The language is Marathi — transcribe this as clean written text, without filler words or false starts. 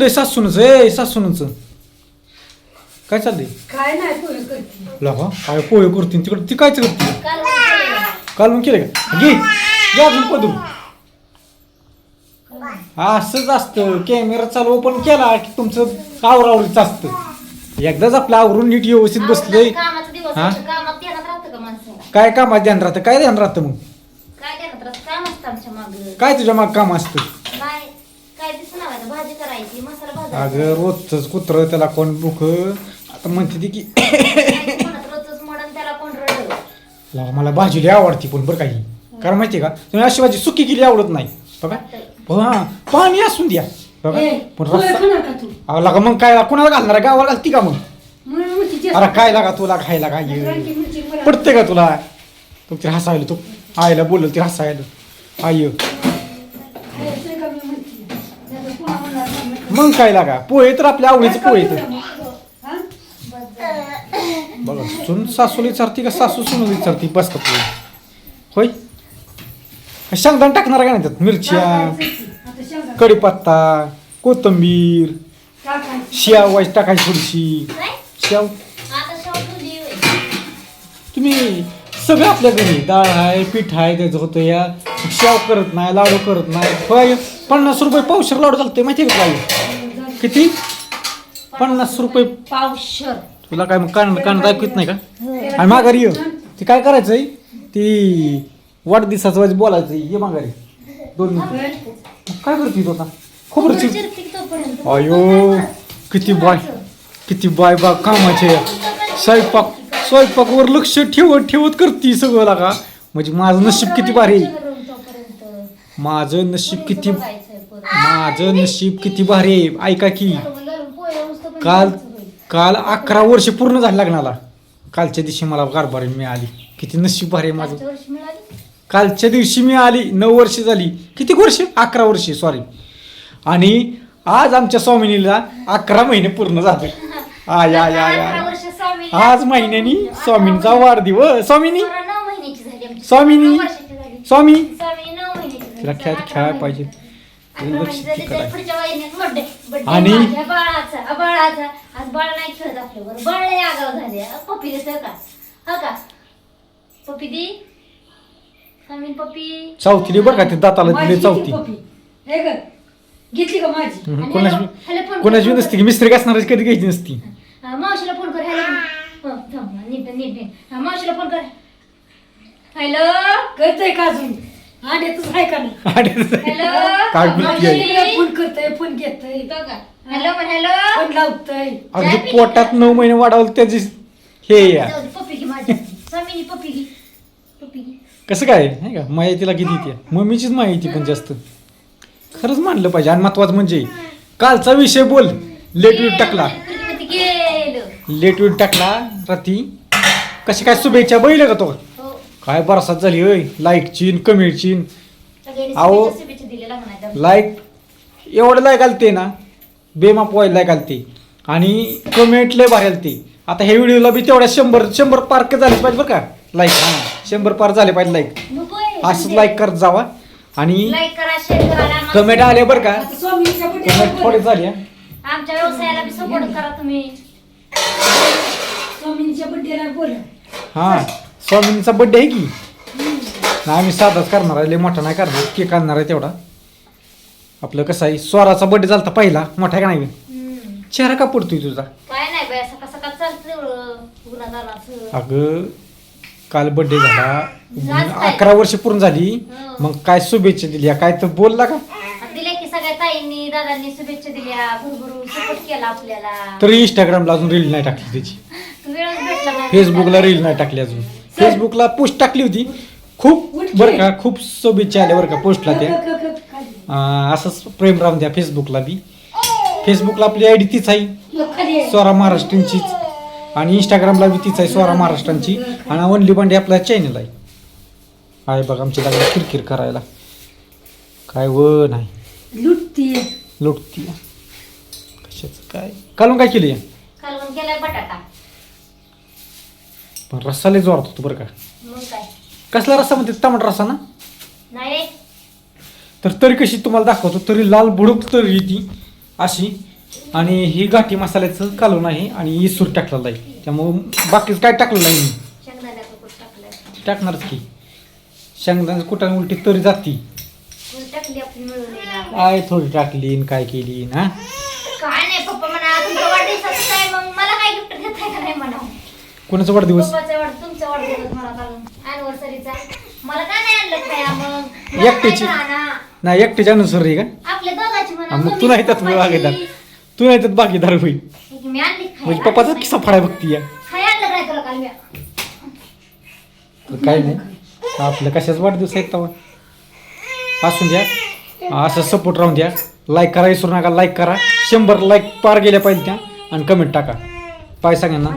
चाललंय सासूनच काय चाललंय काय नाही पोहे करते. लगा काय पोहे करतील तिकडे ती कायच करते कालवून केलं का घे अजून पदून असंच असतं कॅमेरा चालू ओपन केला की तुमचं आवरावरीच असतं एकदाच आपलं आवरून नीट व्यवस्थित बसलंय कामाचा दिवस हा? कामात ध्यानात राहतं का माणसाला? काय कामात ध्यान राहतं काय ध्यान राहतं मग काय ध्यानात राहतं? काम असतं आमच्या मागं. काय तुझ्या माग काम असतं काय काय दिसून आलं? भाजी करायची, मसाला भाजायचा. अगं रोजच कुत्र त्याला कोण बुक आता म्हणते ती की काय म्हणत रोजच मडण त्याला कोण रडलं? ला, मला भाजी लई आवडती पण बरं काही कारण माहिती का तुम्ही अशी भाजी सुकी केली आवडत नाही बघा हा पाणी असून द्या बघा ए, पण पोहे रस्सा खाणार का तू? अहो, लागा मग काय कुणाला घालणार गावाला घालती का मग म्हणून म्हणते जास्त अरे काय लागा तुला खायला काय रानटी मिरची मला- पडते का तुला तू ते हसायला तू आईला बोलल ते हसायला आय खायचंय का मी म्हणते. नाहीतर पुन्हा म्हणणार नाही. मग काय लागा पोहे तर आपल्या आवडीचं पोहे तर हा? बघा सुन सासूला विचारती का सासू सुनूला विचारती बस का पोहे होय का शेंगदाण टाकणार का नाही त्यात मिरच्या आता शेंगा कढीपत्ता कोथिंबीर टाकायचं. शेव वाईज टाकायची थोडीशी काय? शेव आता शाहू होय. तुम्ही सगळं आपल्या घरी डाळ आहे पीठ आहे त्याचं होतं या शेव करत नाही लाडू करत नाही होय 50 रुपये पावशेर लाडू चालतोय माहिती आहे का तुला किती 50 रुपये पावशर. तुला काय मग कान ऐकत नाही का आणि माघारी ये ती काय करायचंय ती वाढदिवसाचं वाज बोलायचं ये माघारी 2 मिनिटं काय करते तू आता खोबरची चिरती तोपर्यंत. अयो किती बाय बा कामाचे स्वयंपाकवर लक्ष ठेवत करती सगळं लागा म्हणजे माझं नशीब किती भारी आहे. तोपर्यंत माझं नशीब किती बघायचंय परत. माझं नशीब किती भारी आहे ऐका की गरम पोहे नुसतं पण काल खायचं होय. काल 11 वर्ष पूर्ण झाली लग्नाला कालच्या दिवशी मला कारभारी मिळाली किती नशीब भारी आहे माझं मागच्या वर्षी मिळाली. कालच्या दिवशी मी आली 9 वर्ष झाली किती वर्ष 11 वर्ष सॉरी आणि आज आमच्या स्वामिनीला 11 महिने पूर्ण झाले आय आय आय 11 आय वर्ष स्वामी आज महिन्यानी स्वामींचा वाढदिवस स्वामिनी 9 महिन्याची झाली आमची. स्वामिनी 9 वर्षाची झाली. स्वामी स्वामी 9 महिन्याची झाली. तिला खेळायला पाहिजे 11 लक्ष महिने झाली ती तर करायला. पुढच्या महिन्यात birthday आणि- माझ्या बाळाचा आज बाळ नाही खेळत आपल्यावर बाळ लय आगाव झाले पप्पी देतोय का हा का पप्पी दी स्वामी पप्पी चौथीली बरं का ते दाताला माझी दिले किती चौथी पप्पी? हे गं, घेतली का माझी आणि कोणाची कोणाची नसती की मिस्त्री असणारच कधी घ्यायची नसती मावशीला फोन कर हॅलो नीट हा, मावशीला फोन कर हॅलो करतोय का अजून आड्यातच आहे का नाही काय हॅलो बोलती आहे? फोन करतोय फोन घेतोय हॅलो हॅलो फोन लावतोय अगदी पोटात 9 महिने वाढवलं त्याची हे या. जाऊ दे, पप्पी घे माझी स्वामीनी पप्पी घे पप्पी घे कसं काय आहे का माया तिला किती येते मम्मीचीच माया येते पण जास्त खरंच मानलं पाहिजे आणि महत्वाचं म्हणजे कालचा विषय बोल लेट वीट टाकला गेलं लेट वीट टाकला रात्री कशी काय शुभेच्छा बघितलं का तो हो काय बरसात झाली होय लाईकची कमेंटची सगळ्यांनी अहो. शुभेच्छा दिलेला म्हणायचं लाईक एवढं लाईक आलते ना बेमाप व्हायला लाईक आलते आणि कमेंट लय भारी आलते आता ह्या व्हिडिओला बी तेवढ्या 100 पार्क झाले पाहिजे बरं का लाईक हां 100 पार झाले पाहिजे लाईक असंच लाईक करत जावा आणि लाईक करा शेअर करा आणि कमेंट आले बरं का आता स्वामींच्या कमेंट बड्डेला थोडे झाले आमच्या व्यवसायाला बी सपोर्ट करा तुम्ही स्वामींच्या बड्डेला बोल हां स्वामींचा बड्डे आहे की नाही आम्ही साधाच करणार आहे लय मोठा नाही करणार केक आणणार आहे तेवढा आपलं कसं आहे स्वराचा बड्डे झाला पहिला मोठा आहे का नाही चेहरा का पडतोय तुझा काय नाही बाय सकाळ सकाळ चालतं एवढं गुन्हा अगं काल बड्डे झाला काय? 11 वर्ष पूर्ण झाली हो. मग काय शुभेच्छा दिल्या काय तर बोलला का दिल्या की सगळ्या ताईंनी दादांनी शुभेच्छा दिल्या भरभरून सपोर्ट केला आपल्याला तरी इंस्टाग्रामला अजून रील नाही टाकली त्याची वेळच भेटला नाही फेसबुकला रील नाही टाकली अजून फेसबुकला पोस्ट टाकली होती खूप बरं का खूप शुभेच्छा आल्या बरं का पोस्टला त्या असंच प्रेम राम द्या फेसबुकला बी फेसबुकला आपली आयडी तीच आहे स्वरा महाराष्ट्रांचीच आणि इंस्टाग्रामला बी तीच आहे स्वरा महाराष्ट्रांची आणि ओनली बांडे आपला चॅनल आहे बघा आमची लागली किरकिर करायला काय व नाही लुटती कशाचं काय कालून काय केली कालवण केलाय बटाटा पण रस्साला जोरात होतो बरं का मग काय कसला रस्सा म्हणते टमाटर रस्सा ना नाही रे तर तरी कशी तुम्हाला दाखवतो तरी लाल भुडूक तरी ती अशी आणि ही गाठी मसाल्याचं कालवण आहे आणि इसूर टाकलेला आहे, त्यामुळं बाकीच काय टाकलं नाही मी. शेंगदाण्याचं कूट टाकलंय. टाकणारच की शेंगदाण्याचं कुठं उलटी तरी जाती. कूट टाकली आपली मिळून येणार. काय थोडी टाकली न काय केली ना. काय नाही पप्पा म्हणा तुमच्या वाढदिवसाचं काय मग मला काय गिफ्ट घेताय का नाही म्हणा. कोणाचा वाढदिवस? तुमचा वाढदिवस मला काढून अॅनिव्हर्सरीचा मला काय नाही आणलं खाया मग मला एकट्याची? काय करा ना. नाही एकट्याच्या अनुसार आहे का? आपल्या दोघांची म्हणा. मग तू नाही त्यात भागीदार, तू नाही त्यात भागीदार होईल. मी आणली म्हणजे पप्पाचा किस्सा फळाय बघती या. खाय आणलं काय तुला काल मी. काय नाही आपलं कशाच वाढदिवस आहेत तेव्हा. असून द्या, असं सपोर्ट राहून द्या. लाईक करा विसरू नका, लाईक करा. 100 लाईक पार गेल्या पाहिजे त्या आणि कमेंट टाका. पाय सगळ्यांना.